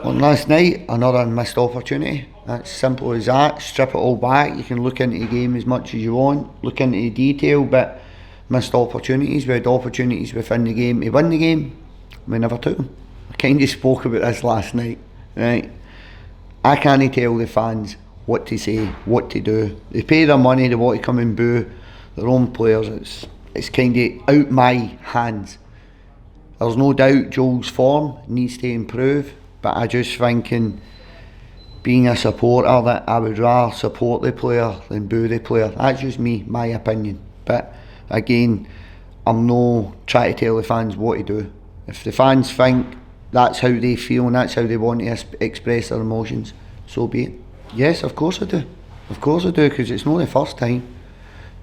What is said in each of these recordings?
On last night, another missed opportunity. That's simple as that. Strip it all back. You can look into the game as much as you want, look into the detail, but missed opportunities. We had opportunities within the game to win the game. We never took them. I kind of spoke about this last night, right? I can't tell the fans what to say, what to do. They pay their money, they want to come and boo their own players. It's kind of out my hands. There's no doubt Joel's form needs to improve, but I just thinking, being a supporter, that I would rather support the player than boo the player. That's just me, my opinion. But again, I'm no trying to tell the fans what to do. If the fans think that's how they feel and that's how they want to express their emotions, so be it. Yes, of course I do. Of course I do, because it's not the first time.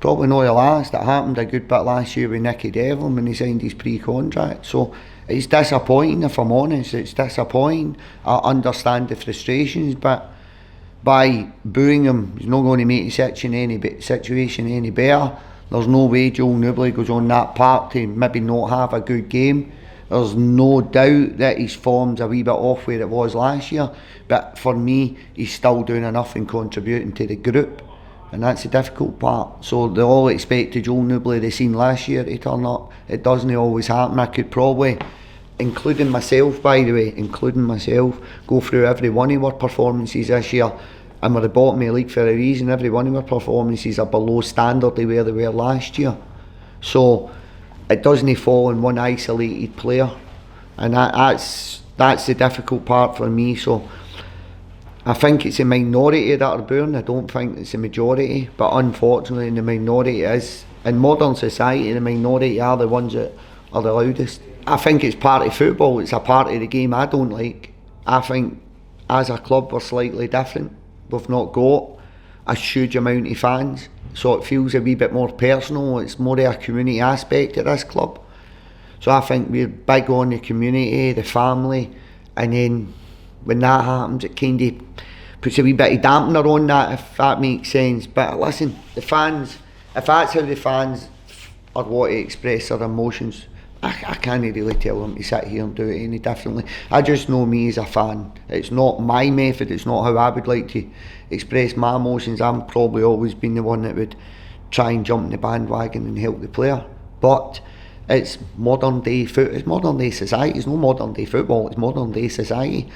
Probably not the last. It happened a good bit last year with Nicky Devlin when he signed his pre-contract. So it's disappointing, if I'm honest. It's disappointing. I understand the frustrations, but by booing him, he's not going to make the situation any better. There's no way Joel Newbley goes on that park to maybe not have a good game. There's no doubt that his form's a wee bit off where it was last year, but for me, he's still doing enough and contributing to the group, and that's the difficult part. So they all expected Joel Newbley they seen last year to turn up. It doesn't always happen. I could probably, including myself by the way, go through every one of our performances this year, and we're the bottom of the league for a reason. Every one of our performances are below standard to where they were last year. So it doesn't fall in one isolated player, and that's the difficult part for me. So I think it's a minority that are booing. I don't think it's a majority, but unfortunately the minority is. In modern society, the minority are the ones that are the loudest. I think it's part of football. It's a part of the game I don't like. I think as a club we're slightly different. We've not got a huge amount of fans, so it feels a wee bit more personal. It's more of a community aspect of this club. So I think we're big on the community, the family, and then when that happens it kind of puts a wee bit of dampener on that, if that makes sense. But listen, the fans, if that's how the fans are want to express their emotions, I can't really tell them to sit here and do it any differently. I just know me as a fan. It's not my method, it's not how I would like to express my emotions. I'm probably always been the one that would try and jump in the bandwagon and help the player. But it's modern day it's modern day society. It's no modern day football, it's modern day society.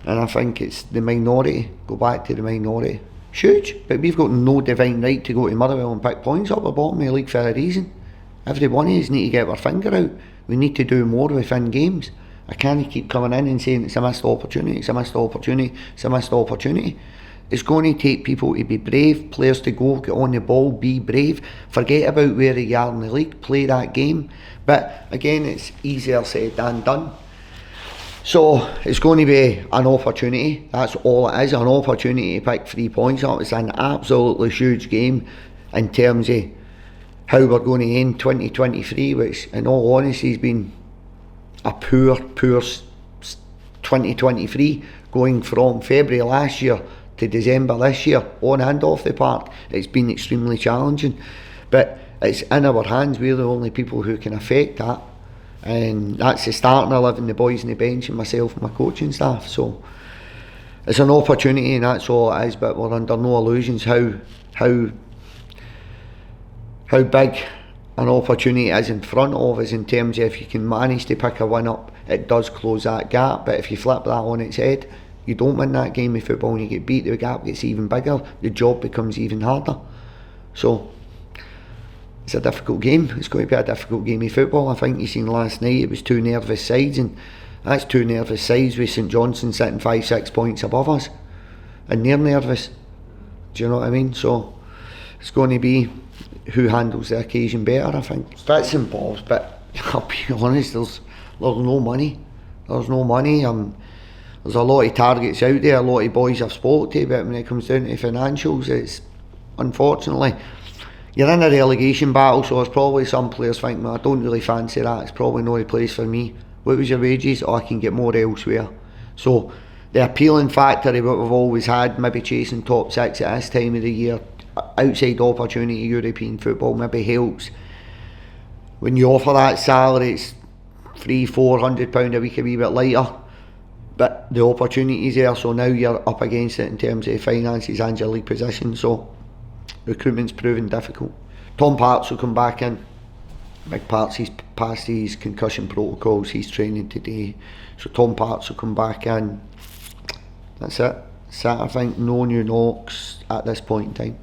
And I think it's the minority. Go back to the minority. Huge, but we've got no divine right to go to Motherwell and pick points up the bottom of the league for a reason. Every one of us need to get our finger out. We need to do more within games. I can't keep coming in and saying it's a missed opportunity, it's a missed opportunity, it's a missed opportunity. It's going to take people to be brave, players to go, get on the ball, be brave, forget about where you are in the league, play that game. But again, it's easier said than done. So it's going to be an opportunity, that's all it is, an opportunity to pick 3 points up. It's an absolutely huge game in terms of how we're going to end 2023, which in all honesty has been a poor 2023, going from February last year to December this year, on and off the park. It's been extremely challenging, but it's in our hands. We're the only people who can affect that, and that's the starting 11, the boys on the bench and myself and my coaching staff. So it's an opportunity and that's all it is, but we're under no illusions how big an opportunity is in front of us, in terms of if you can manage to pick a win up, it does close that gap. But if you flip that on its head, you don't win that game of football and you get beat, the gap gets even bigger, the job becomes even harder. So it's a difficult game. It's going to be a difficult game of football. I think you seen last night it was 2 nervous sides, and that's 2 nervous sides with St Johnstone sitting 5-6 points above us, and they're nervous. Do you know what I mean? So it's going to be who handles the occasion better, I think. Bits and bobs, but I'll be honest, there's no money. There's no money. There's a lot of targets out there, a lot of boys I've spoke to, but when it comes down to financials, it's unfortunately you're in a relegation battle. So there's probably some players think, I don't really fancy that, it's probably not a place for me. What was your wages? I can get more elsewhere. So the appealing factor of what we've always had, maybe chasing top 6 at this time of the year, outside opportunity European football maybe helps. When you offer that salary, it's £300-400 a week, a wee bit lighter, but the opportunity's there, so now you're up against it in terms of finances and your league position, so recruitment's proving difficult. Tom Parks will come back in. Big Parks, he's passed his concussion protocols, he's training today, so Tom Parks will come back in. That's it. I think no new knocks at this point in time.